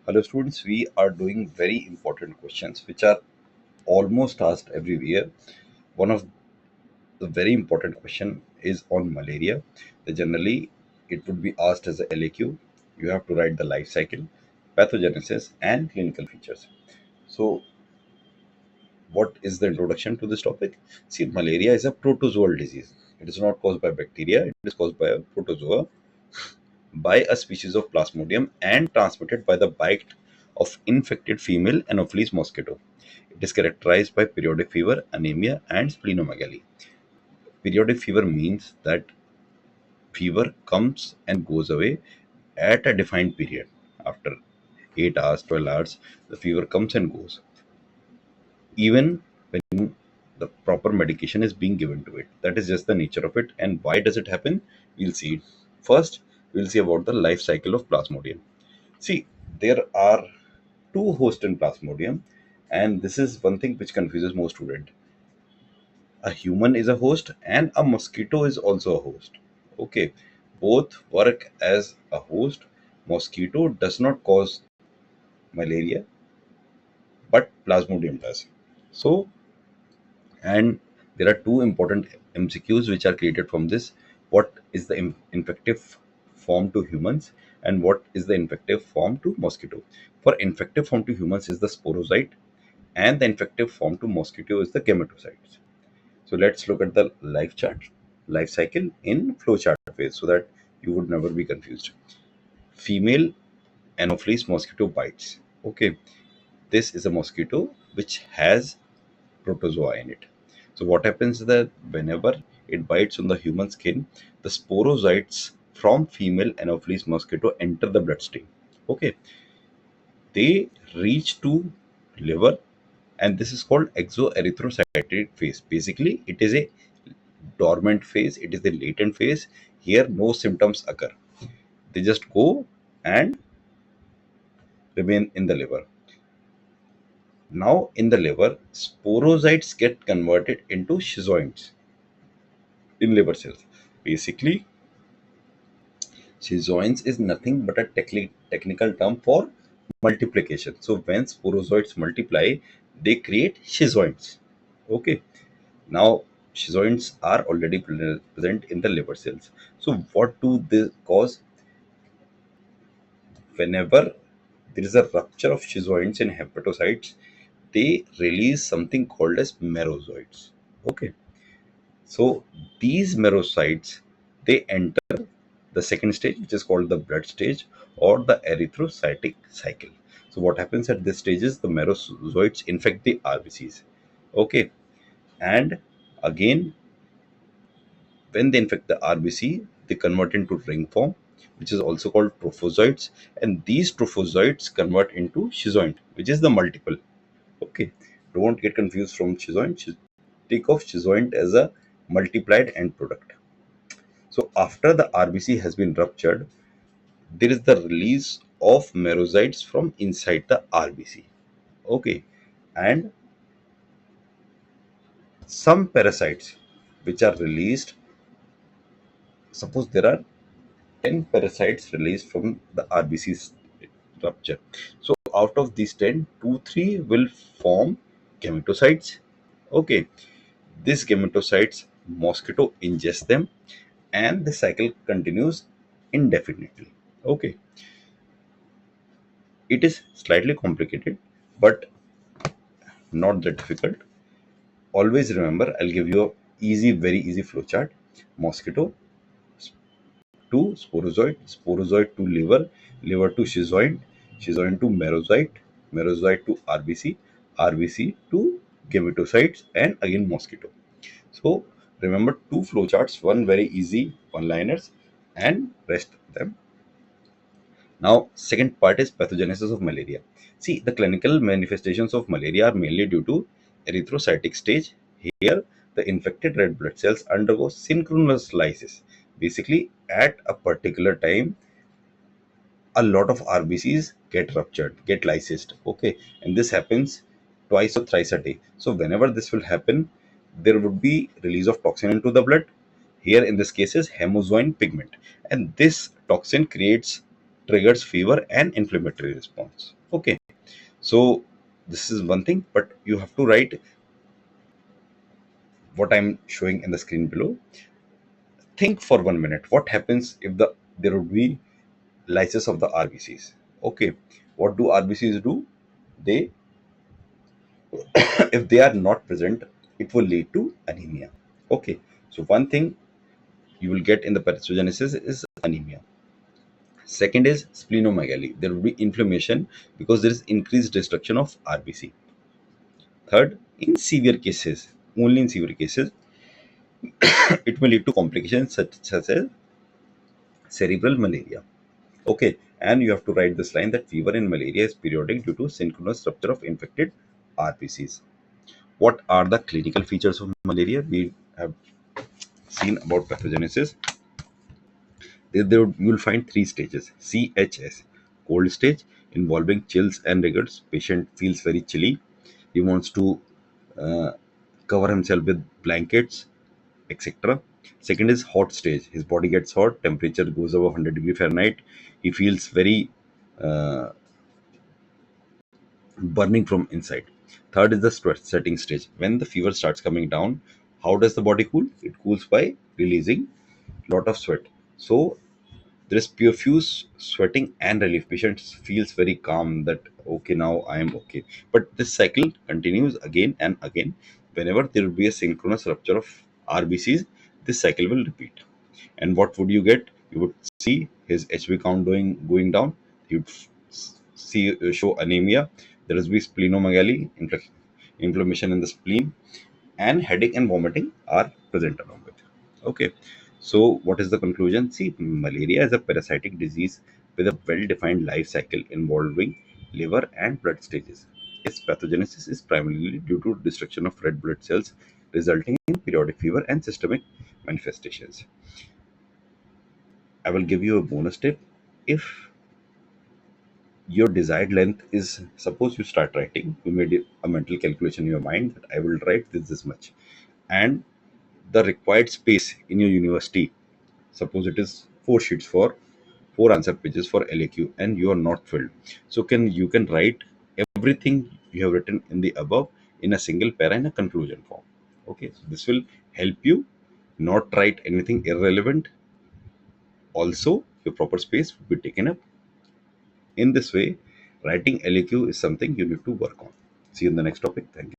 Hello students, we are doing very important questions which are almost asked every year. One of the very important question is on malaria. Generally, it would be asked as a LAQ. You have to write the life cycle, pathogenesis, and clinical features. So, what is the introduction to this topic? See, malaria is a protozoal disease. It is not caused by bacteria. It is caused by a protozoa by a species of Plasmodium and transmitted by the bite of infected female Anopheles mosquito. It is characterized by periodic fever, anemia, and splenomegaly. Periodic fever means that fever comes and goes away at a defined period. After 8 hours, 12 hours, the fever comes and goes. Even when the proper medication is being given to it. That is just the nature of it. And why does it happen? We'll see. First, we'll see about the life cycle of Plasmodium. See, there are two hosts in Plasmodium, and this is one thing which confuses most students. A human is a host, and a mosquito is also a host. Okay, both work as a host. Mosquito does not cause malaria, but Plasmodium does. So, and there are two important MCQs which are created from this. What is the infective form to humans, and what is the infective form to mosquito? For infective form to humans is the sporozoite, and the infective form to mosquito is the gametocytes. So let's look at the life cycle in flowchart phase so that you would never be confused. Female Anopheles mosquito bites. Okay, this is a mosquito which has protozoa in it. So what happens is that whenever it bites on the human skin, the sporozoites from female Anopheles mosquito enter the bloodstream. Okay, they reach to liver, and this is called exoerythrocytic phase. Basically, it is a dormant phase. It is the latent phase. Here, no symptoms occur. They just go and remain in the liver. Now, in the liver, sporozoites get converted into schizoids in liver cells. Basically, schizoids is nothing but a technical term for multiplication. So when sporozoids multiply, they create schizoids. Okay. Now schizoids are already present in the liver cells. So what do they cause? Whenever there is a rupture of schizoids in hepatocytes, they release something called as merozoites. Okay. So these merocytes, they enter the second stage, which is called the blood stage or the erythrocytic cycle. So what happens at this stage is the merozoites infect the RBCs. Okay, and again, when they infect the RBC, they convert into ring form, which is also called trophozoites, and these trophozoites convert into schizoid, which is the multiple. Okay, don't get confused from schizoid. Think of schizoid as a multiplied end product. So after the RBC has been ruptured, there is the release of merozoites from inside the RBC. Okay, and some parasites which are released. Suppose there are 10 parasites released from the RBC rupture. So out of these 10, 2, 3 will form gametocytes. Okay, these gametocytes, mosquito ingests them, and the cycle continues indefinitely. Okay, it is slightly complicated, but not that difficult. Always remember, I'll give you a very easy flowchart. Mosquito to sporozoid, sporozoid to liver, liver to schizoid, schizoid to merozoite, merozoite to RBC, RBC to gametocytes, and again mosquito. So remember two flowcharts, one very easy one liners and rest of them. Now second part is pathogenesis of malaria. See, the clinical manifestations of malaria are mainly due to erythrocytic stage. Here the infected red blood cells undergo synchronous lysis. Basically, at a particular time, a lot of RBCs get ruptured, get lysed. Okay, and this happens twice or thrice a day. So whenever this will happen, there would be release of toxin into the blood. Here in this case is hemozoin pigment, and this toxin creates triggers fever and inflammatory response. Okay, so this is one thing, but you have to write what I'm showing in the screen below. Think for 1 minute. What happens if there would be lysis of the RBCs? Okay, what do RBCs do? They, if they are not present, it will lead to anemia. Okay, so one thing you will get in the pathogenesis is anemia. Second is splenomegaly. There will be inflammation because there is increased destruction of RBC. Third, in severe cases, only in severe cases, it may lead to complications such as cerebral malaria. Okay, and you have to write this line that fever in malaria is periodic due to synchronous rupture of infected RBCs. What are the clinical features of malaria? We have seen about pathogenesis. You will find three stages. CHS, cold stage, involving chills and rigors. Patient feels very chilly. He wants to uh, cover himself with blankets, etc. Second is hot stage. His body gets hot, temperature goes above 100 degree Fahrenheit. He feels very uh, burning from inside. Third is the setting stage. When the fever starts coming down, how does the body cool? It cools by releasing lot of sweat. So there is profuse sweating and relief. Patient feels very calm that okay, now I am okay. But this cycle continues again and again. Whenever there will be a synchronous rupture of RBCs, this cycle will repeat. And what would you get? You would see his HB count going down. You'd see show anemia. There is be splenomegaly, inflammation in the spleen, and headache and vomiting are present along with. Okay, so what is the conclusion? See, malaria is a parasitic disease with a well-defined life cycle involving liver and blood stages. Its pathogenesis is primarily due to destruction of red blood cells, resulting in periodic fever and systemic manifestations. I will give you a bonus tip. If your desired length is, suppose you start writing, you made a mental calculation in your mind that I will write this much, and the required space in your university, suppose it is 4 sheets for 4 answer pages for LAQ, and you are not filled, so you can write everything you have written in the above in a single para in a conclusion form. Okay, so this will help you not write anything irrelevant. Also, your proper space will be taken up. In this way, writing LAQ is something you need to work on. See you in the next topic. Thank you.